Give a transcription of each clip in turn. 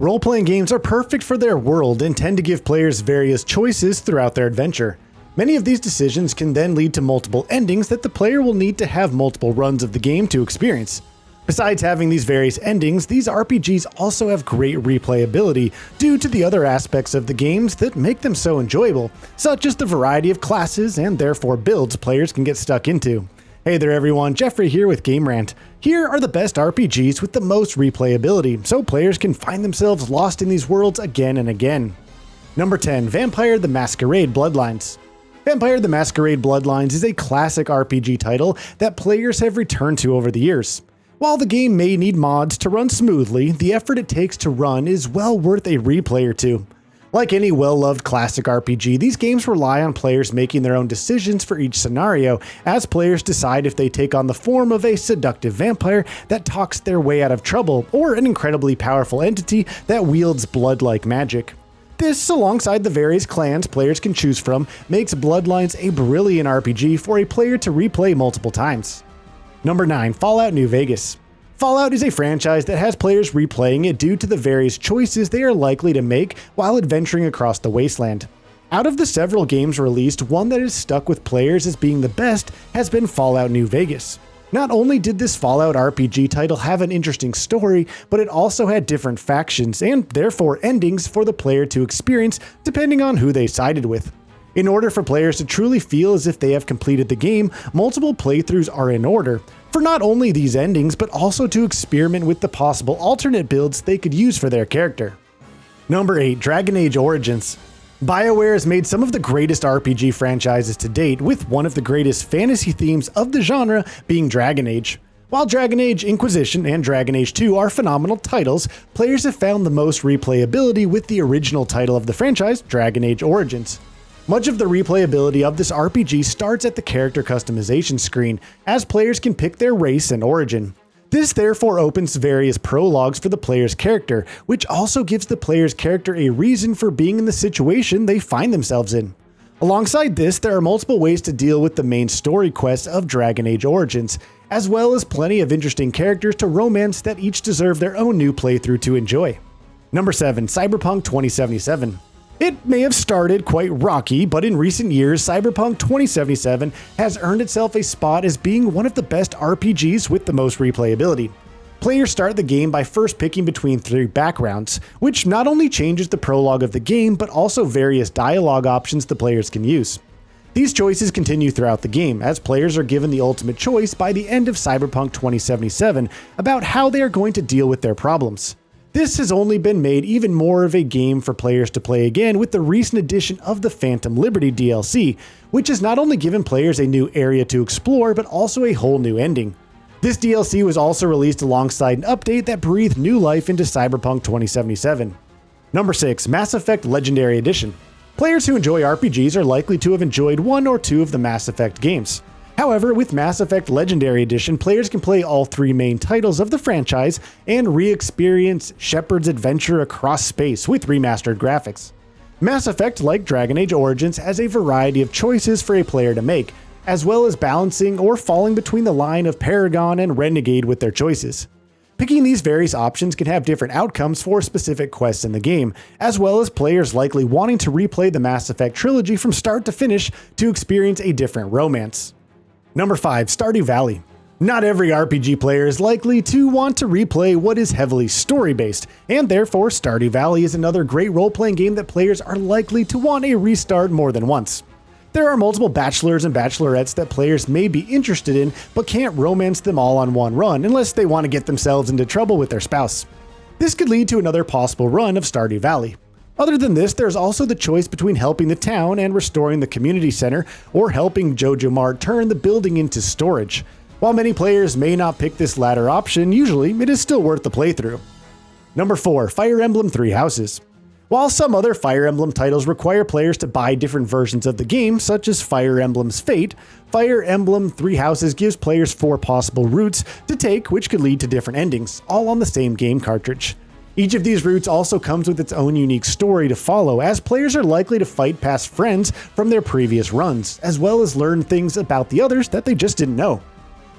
Role-playing games are perfect for their world and tend to give players various choices throughout their adventure. Many of these decisions can then lead to multiple endings that the player will need to have multiple runs of the game to experience. Besides having these various endings, these RPGs also have great replayability due to the other aspects of the games that make them so enjoyable, such as the variety of classes and therefore builds players can get stuck into. Hey there everyone, Geoffrey here with Game Rant. Here are the best RPGs with the most replayability, so players can find themselves lost in these worlds again and again. Number 10. Vampire the Masquerade Bloodlines. Vampire the Masquerade Bloodlines is a classic RPG title that players have returned to over the years. While the game may need mods to run smoothly, the effort it takes to run is well worth a replay or two. Like any well-loved classic RPG, these games rely on players making their own decisions for each scenario, as players decide if they take on the form of a seductive vampire that talks their way out of trouble, or an incredibly powerful entity that wields blood-like magic. This, alongside the various clans players can choose from, makes Bloodlines a brilliant RPG for a player to replay multiple times. Number 9. Fallout New Vegas. Fallout is a franchise that has players replaying it due to the various choices they are likely to make while adventuring across the wasteland. Out of the several games released, one that has stuck with players as being the best has been Fallout New Vegas. Not only did this Fallout RPG title have an interesting story, but it also had different factions and therefore endings for the player to experience depending on who they sided with. In order for players to truly feel as if they have completed the game, multiple playthroughs are in order, for not only these endings, but also to experiment with the possible alternate builds they could use for their character. Number 8. Dragon Age Origins. BioWare has made some of the greatest RPG franchises to date, with one of the greatest fantasy themes of the genre being Dragon Age. While Dragon Age Inquisition and Dragon Age 2 are phenomenal titles, players have found the most replayability with the original title of the franchise, Dragon Age Origins. Much of the replayability of this RPG starts at the character customization screen, as players can pick their race and origin. This therefore opens various prologues for the player's character, which also gives the player's character a reason for being in the situation they find themselves in. Alongside this, there are multiple ways to deal with the main story quests of Dragon Age Origins, as well as plenty of interesting characters to romance that each deserve their own new playthrough to enjoy. Number 7. Cyberpunk 2077. It may have started quite rocky, but in recent years, Cyberpunk 2077 has earned itself a spot as being one of the best RPGs with the most replayability. Players start the game by first picking between 3 backgrounds, which not only changes the prologue of the game, but also various dialogue options the players can use. These choices continue throughout the game, as players are given the ultimate choice by the end of Cyberpunk 2077 about how they are going to deal with their problems. This has only been made even more of a game for players to play again with the recent addition of the Phantom Liberty DLC, which has not only given players a new area to explore, but also a whole new ending. This DLC was also released alongside an update that breathed new life into Cyberpunk 2077. Number 6. Mass Effect Legendary Edition. Players who enjoy RPGs are likely to have enjoyed one or two of the Mass Effect games. However, with Mass Effect Legendary Edition, players can play all 3 main titles of the franchise and re-experience Shepard's adventure across space with remastered graphics. Mass Effect, like Dragon Age Origins, has a variety of choices for a player to make, as well as balancing or falling between the line of Paragon and Renegade with their choices. Picking these various options can have different outcomes for specific quests in the game, as well as players likely wanting to replay the Mass Effect trilogy from start to finish to experience a different romance. Number 5. Stardy Valley. Not every RPG player is likely to want to replay what is heavily story-based, and therefore Stardy Valley is another great role-playing game that players are likely to want a restart more than once. There are multiple bachelors and bachelorettes that players may be interested in, but can't romance them all on one run unless they want to get themselves into trouble with their spouse. This could lead to another possible run of Stardy Valley. Other than this, there's also the choice between helping the town and restoring the community center, or helping Jojo Mart turn the building into storage. While many players may not pick this latter option, usually it is still worth the playthrough. Number 4. Fire Emblem Three Houses. While some other Fire Emblem titles require players to buy different versions of the game, such as Fire Emblem's Fate, Fire Emblem Three Houses gives players 4 possible routes to take, which could lead to different endings, all on the same game cartridge. Each of these routes also comes with its own unique story to follow, as players are likely to fight past friends from their previous runs, as well as learn things about the others that they just didn't know.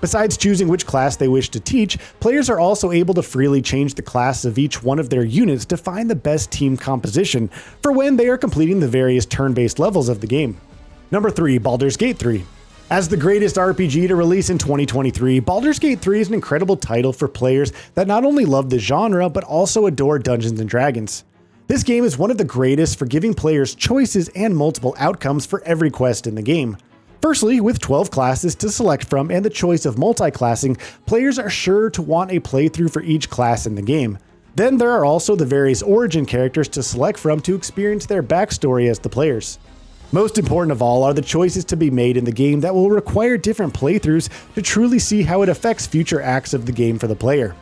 Besides choosing which class they wish to teach, players are also able to freely change the class of each one of their units to find the best team composition for when they are completing the various turn-based levels of the game. Number 3. Baldurs Gate 3. As the greatest RPG to release in 2023, Baldurs Gate 3 is an incredible title for players that not only love the genre, but also adore Dungeons & Dragons. This game is one of the greatest for giving players choices and multiple outcomes for every quest in the game. Firstly, with 12 classes to select from and the choice of multi-classing, players are sure to want a playthrough for each class in the game. Then there are also the various origin characters to select from to experience their backstory as the players. Most important of all are the choices to be made in the game that will require different playthroughs to truly see how it affects future acts of the game for the player.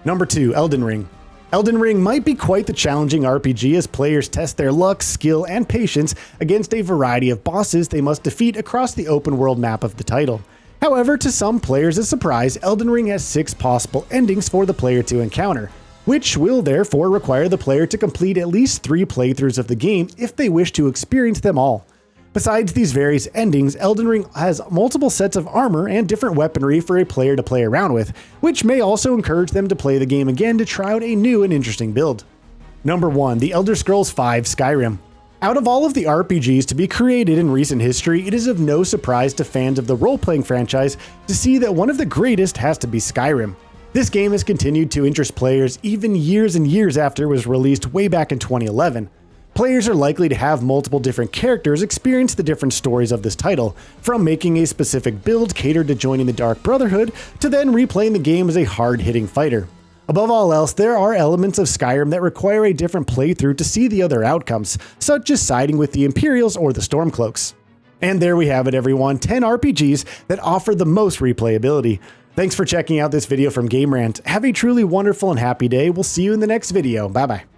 Number 2. Elden Ring. Elden Ring might be quite the challenging RPG as players test their luck, skill, and patience against a variety of bosses they must defeat across the open world map of the title. However, to some players as a surprise, Elden Ring has 6 possible endings for the player to encounter, which will therefore require the player to complete at least 3 playthroughs of the game if they wish to experience them all. Besides these various endings, Elden Ring has multiple sets of armor and different weaponry for a player to play around with, which may also encourage them to play the game again to try out a new and interesting build. Number 1. The Elder Scrolls V: Skyrim. Out of all of the RPGs to be created in recent history, it is of no surprise to fans of the role-playing franchise to see that one of the greatest has to be Skyrim. This game has continued to interest players even years and years after it was released way back in 2011. Players are likely to have multiple different characters experience the different stories of this title, from making a specific build catered to joining the Dark Brotherhood, to then replaying the game as a hard-hitting fighter. Above all else, there are elements of Skyrim that require a different playthrough to see the other outcomes, such as siding with the Imperials or the Stormcloaks. And there we have it everyone, 10 RPGs that offer the most replayability. Thanks for checking out this video from Game Rant. Have a truly wonderful and happy day. We'll see you in the next video. Bye bye.